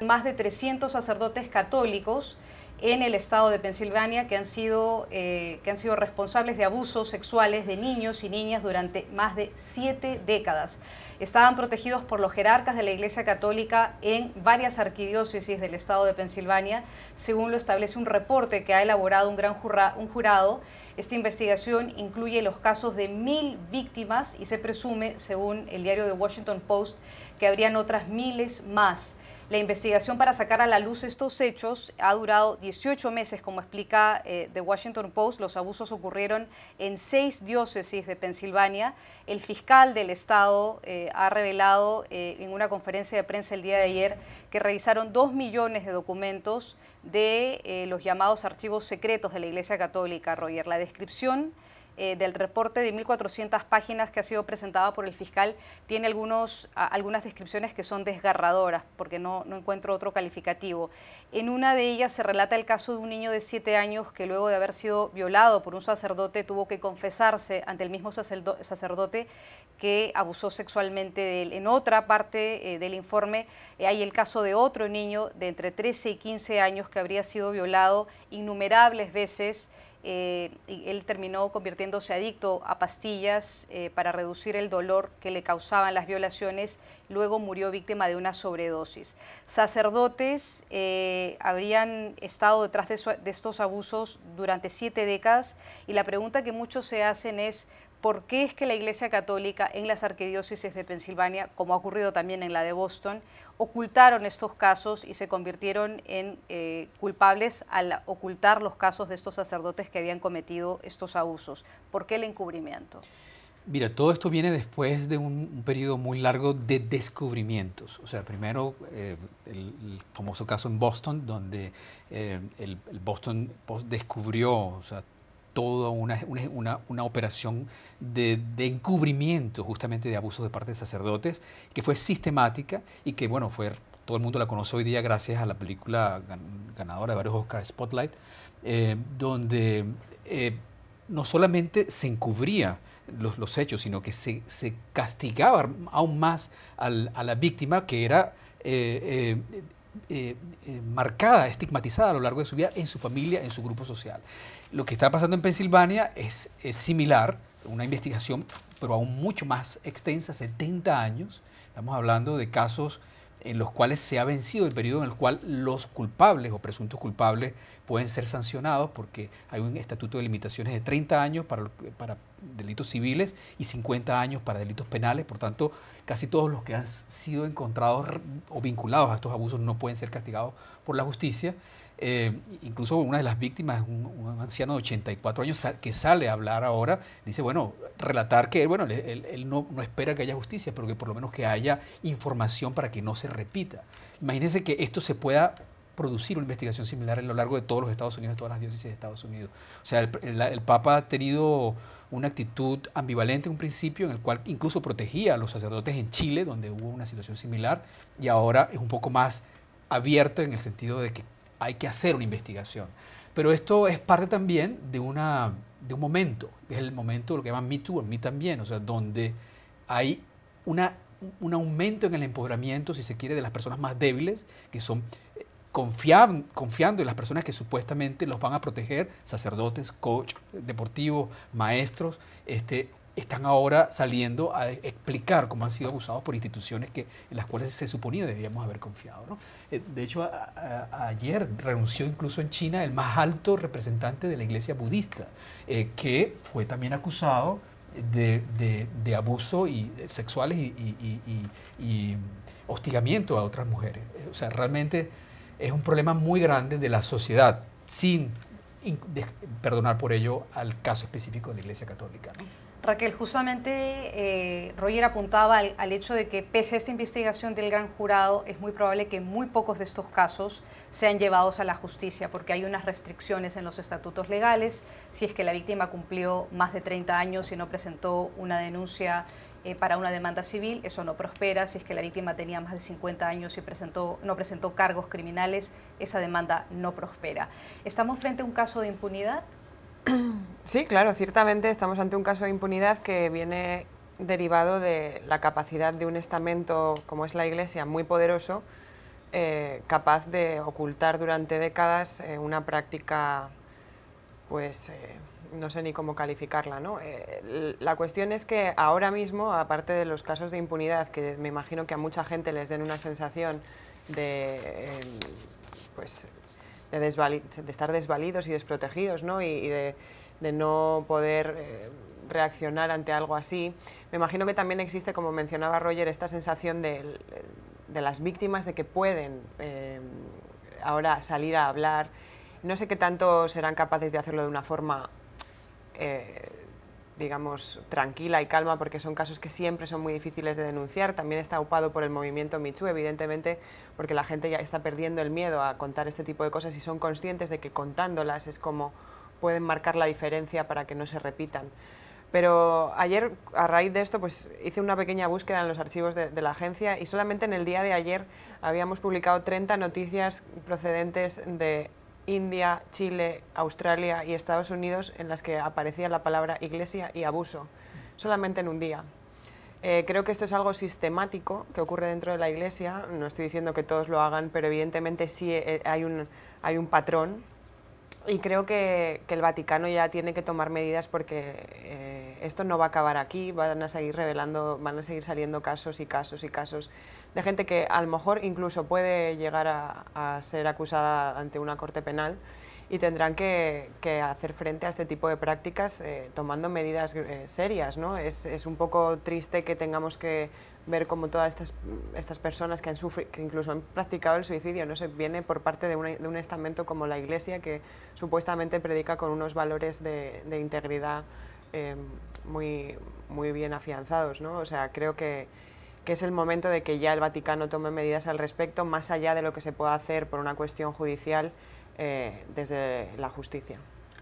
Más de 300 sacerdotes católicos en el estado de Pensilvania que han sido responsables de abusos sexuales de niños y niñas durante más de 7 décadas. Estaban protegidos por los jerarcas de la Iglesia Católica en varias arquidiócesis del estado de Pensilvania, según lo establece un reporte que ha elaborado un jurado. Esta investigación incluye los casos de 1000 víctimas y se presume, según el diario The Washington Post, que habrían otras miles más. La investigación para sacar a la luz estos hechos ha durado 18 meses, como explica The Washington Post. Los abusos ocurrieron en 6 diócesis de Pensilvania. El fiscal del estado ha revelado en una conferencia de prensa el día de ayer que revisaron 2 millones de documentos de los llamados archivos secretos de la Iglesia Católica, Roger. La descripción del reporte de 1.400 páginas que ha sido presentada por el fiscal tiene algunas descripciones que son desgarradoras, porque no encuentro otro calificativo. En una de ellas se relata el caso de un niño de 7 años que luego de haber sido violado por un sacerdote tuvo que confesarse ante el mismo sacerdote que abusó sexualmente de él. En otra parte del informe hay el caso de otro niño de entre 13 y 15 años que habría sido violado innumerables veces. Y él terminó convirtiéndose adicto a pastillas para reducir el dolor que le causaban las violaciones. Luego murió víctima de una sobredosis. Sacerdotes habrían estado detrás de estos abusos durante 7 décadas y la pregunta que muchos se hacen es ¿por qué es que la Iglesia Católica en las arquidiócesis de Pensilvania, como ha ocurrido también en la de Boston, ocultaron estos casos y se convirtieron en culpables al ocultar los casos de estos sacerdotes que habían cometido estos abusos? ¿Por qué el encubrimiento? Mira, todo esto viene después de un periodo muy largo de descubrimientos. O sea, primero el famoso caso en Boston, donde el Boston Post descubrió, o sea, toda una operación de encubrimiento justamente de abusos de parte de sacerdotes, que fue sistemática y que, bueno, todo el mundo la conoce hoy día gracias a la película ganadora de varios Oscars, Spotlight, donde no solamente se encubría los hechos, sino que se castigaba aún más a la víctima, que era marcada, estigmatizada a lo largo de su vida en su familia, en su grupo social. Lo que está pasando en Pensilvania es similar, una investigación, pero aún mucho más extensa, 70 años. Estamos hablando de casos en los cuales se ha vencido el periodo en el cual los culpables o presuntos culpables pueden ser sancionados, porque hay un estatuto de limitaciones de 30 años para delitos civiles y 50 años para delitos penales. Por tanto, casi todos los que han sido encontrados o vinculados a estos abusos no pueden ser castigados por la justicia. Incluso una de las víctimas, un anciano de 84 años que sale a hablar ahora, dice, bueno, relatar que bueno, él no espera que haya justicia, pero que por lo menos que haya información para que no se repita. Imagínense que esto se pueda producir una investigación similar a lo largo de todos los Estados Unidos, de todas las diócesis de Estados Unidos. O sea, el Papa ha tenido una actitud ambivalente en un principio, en el cual incluso protegía a los sacerdotes en Chile, donde hubo una situación similar, y ahora es un poco más abierto en el sentido de que hay que hacer una investigación. Pero esto es parte también de un momento, que es el momento, lo que llaman Me Too, Me también, o sea, donde hay un aumento en el empoderamiento, si se quiere, de las personas más débiles, que son confiando en las personas que supuestamente los van a proteger, sacerdotes, coach deportivos, maestros, están ahora saliendo a explicar cómo han sido abusados por instituciones en las cuales se suponía debíamos haber confiado, ¿no? De hecho, ayer renunció incluso en China el más alto representante de la iglesia budista, que fue también acusado de abuso sexuales y hostigamiento a otras mujeres. O sea, realmente es un problema muy grande de la sociedad, sin perdonar por ello al caso específico de la Iglesia Católica, ¿no? Raquel, justamente Roger apuntaba al hecho de que pese a esta investigación del gran jurado, es muy probable que muy pocos de estos casos sean llevados a la justicia, porque hay unas restricciones en los estatutos legales. Si es que la víctima cumplió más de 30 años y no presentó una denuncia para una demanda civil, eso no prospera. Si es que la víctima tenía más de 50 años y no presentó cargos criminales, esa demanda no prospera. ¿Estamos frente a un caso de impunidad? Sí, claro, ciertamente estamos ante un caso de impunidad que viene derivado de la capacidad de un estamento como es la Iglesia, muy poderoso, capaz de ocultar durante décadas una práctica, pues no sé ni cómo calificarla, ¿no? La cuestión es que ahora mismo, aparte de los casos de impunidad, que me imagino que a mucha gente les den una sensación de, pues, de estar desvalidos y desprotegidos, ¿no? Y de no poder reaccionar ante algo así. Me imagino que también existe, como mencionaba Roger, esta sensación de las víctimas de que pueden ahora salir a hablar. No sé qué tanto serán capaces de hacerlo de una forma, digamos, tranquila y calma, porque son casos que siempre son muy difíciles de denunciar. También está upado por el movimiento Me Too, evidentemente, porque la gente ya está perdiendo el miedo a contar este tipo de cosas y son conscientes de que contándolas es como pueden marcar la diferencia para que no se repitan. Pero ayer, a raíz de esto, pues hice una pequeña búsqueda en los archivos de la agencia y solamente en el día de ayer habíamos publicado 30 noticias procedentes de India, Chile, Australia y Estados Unidos en las que aparecía la palabra iglesia y abuso, solamente en un día. Creo que esto es algo sistemático que ocurre dentro de la Iglesia, no estoy diciendo que todos lo hagan, pero evidentemente sí hay un patrón. Y creo que el Vaticano ya tiene que tomar medidas porque esto no va a acabar aquí, van a seguir saliendo casos y casos y casos de gente que a lo mejor incluso puede llegar a ser acusada ante una corte penal y tendrán que hacer frente a este tipo de prácticas tomando medidas serias, ¿no? Es un poco triste que tengamos que ver cómo todas estas personas que incluso han practicado el suicidio, no se viene por parte de un estamento como la Iglesia, que supuestamente predica con unos valores de integridad muy, muy bien afianzados, ¿no? O sea, creo que es el momento de que ya el Vaticano tome medidas al respecto, más allá de lo que se pueda hacer por una cuestión judicial desde la justicia.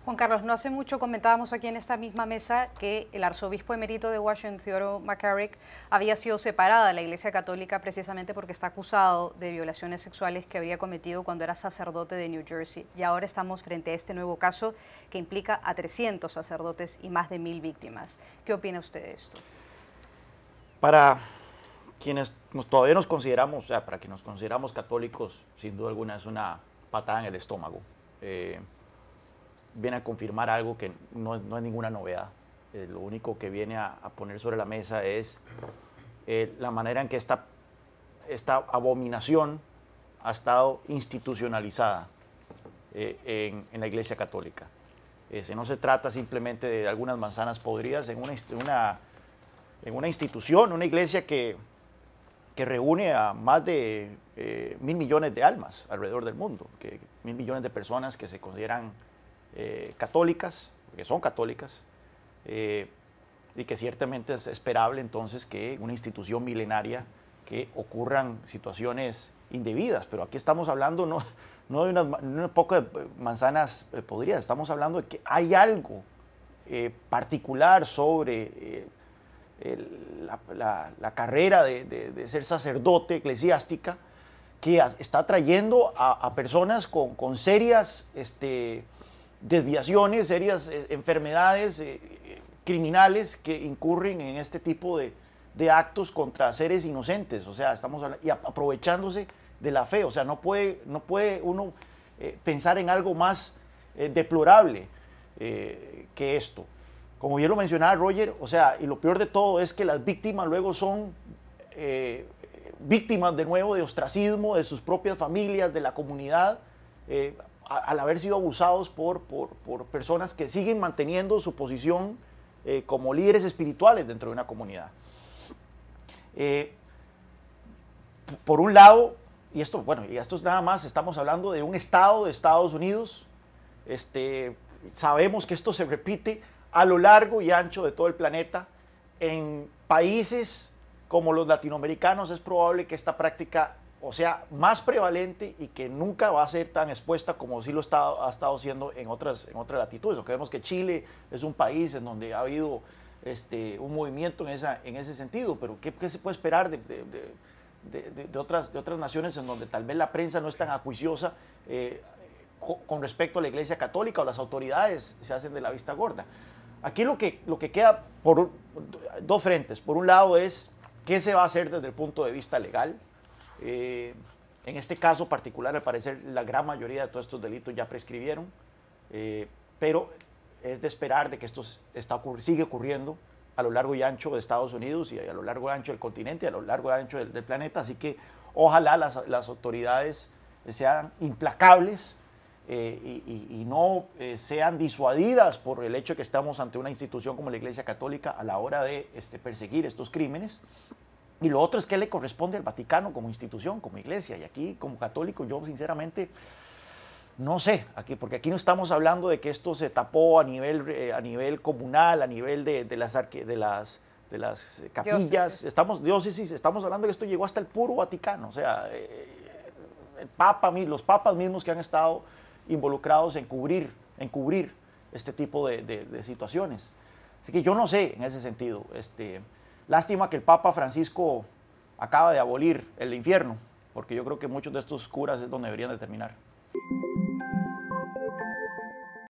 Juan Carlos, no hace mucho comentábamos aquí en esta misma mesa que el arzobispo emérito de Washington, Theodore McCarrick, había sido separado de la Iglesia Católica precisamente porque está acusado de violaciones sexuales que habría cometido cuando era sacerdote de New Jersey. Y ahora estamos frente a este nuevo caso que implica a 300 sacerdotes y más de 1000 víctimas. ¿Qué opina usted de esto? Para quienes todavía nos consideramos, o sea, para quienes nos consideramos católicos, sin duda alguna es una patada en el estómago. Viene a confirmar algo que no es ninguna novedad. Lo único que viene a poner sobre la mesa es la manera en que esta abominación ha estado institucionalizada en la Iglesia Católica. No se trata simplemente de algunas manzanas podridas en una institución, una iglesia que reúne a más de 1.000 millones de almas alrededor del mundo, 1.000 millones de personas que se consideran católicas, que son católicas, y que ciertamente es esperable entonces que en una institución milenaria que ocurran situaciones indebidas, pero aquí estamos hablando no de unas pocas manzanas podridas, estamos hablando de que hay algo particular sobre la carrera de ser sacerdote eclesiástica que está trayendo a personas con serias desviaciones, serias enfermedades criminales que incurren en este tipo de actos contra seres inocentes, o sea, estamos hablando, y aprovechándose de la fe, o sea, no puede uno pensar en algo más deplorable que esto. Como bien lo mencionaba Roger, o sea, y lo peor de todo es que las víctimas luego son víctimas de nuevo de ostracismo, de sus propias familias, de la comunidad, al haber sido abusados por personas que siguen manteniendo su posición como líderes espirituales dentro de una comunidad. Por un lado, y esto es nada más, estamos hablando de un estado de Estados Unidos, sabemos que esto se repite a lo largo y ancho de todo el planeta. En países como los latinoamericanos es probable que esta práctica o sea más prevalente y que nunca va a ser tan expuesta como sí lo ha estado siendo en otras latitudes. Aunque vemos que Chile es un país en donde ha habido un movimiento en ese sentido, pero ¿qué se puede esperar de otras naciones en donde tal vez la prensa no es tan acuiciosa con respecto a la Iglesia Católica, o las autoridades se hacen de la vista gorda? Aquí lo que queda por dos frentes. Por un lado es qué se va a hacer desde el punto de vista legal. En este caso particular, al parecer, la gran mayoría de todos estos delitos ya prescribieron, pero es de esperar de que esto sigue ocurriendo a lo largo y ancho de Estados Unidos y a lo largo y ancho del continente, a lo largo y ancho del planeta. Así que ojalá las autoridades sean implacables y no sean disuadidas por el hecho de que estamos ante una institución como la Iglesia Católica a la hora de perseguir estos crímenes. Y lo otro es qué le corresponde al Vaticano como institución, como iglesia. Y aquí, como católico, yo sinceramente no sé, porque aquí no estamos hablando de que esto se tapó a nivel comunal, a nivel de las capillas, diócesis, estamos hablando de que esto llegó hasta el puro Vaticano. O sea, los papas mismos que han estado involucrados en cubrir este tipo de situaciones. Así que yo no sé en ese sentido. Lástima que el Papa Francisco acaba de abolir el infierno, porque yo creo que muchos de estos curas es donde deberían de terminar.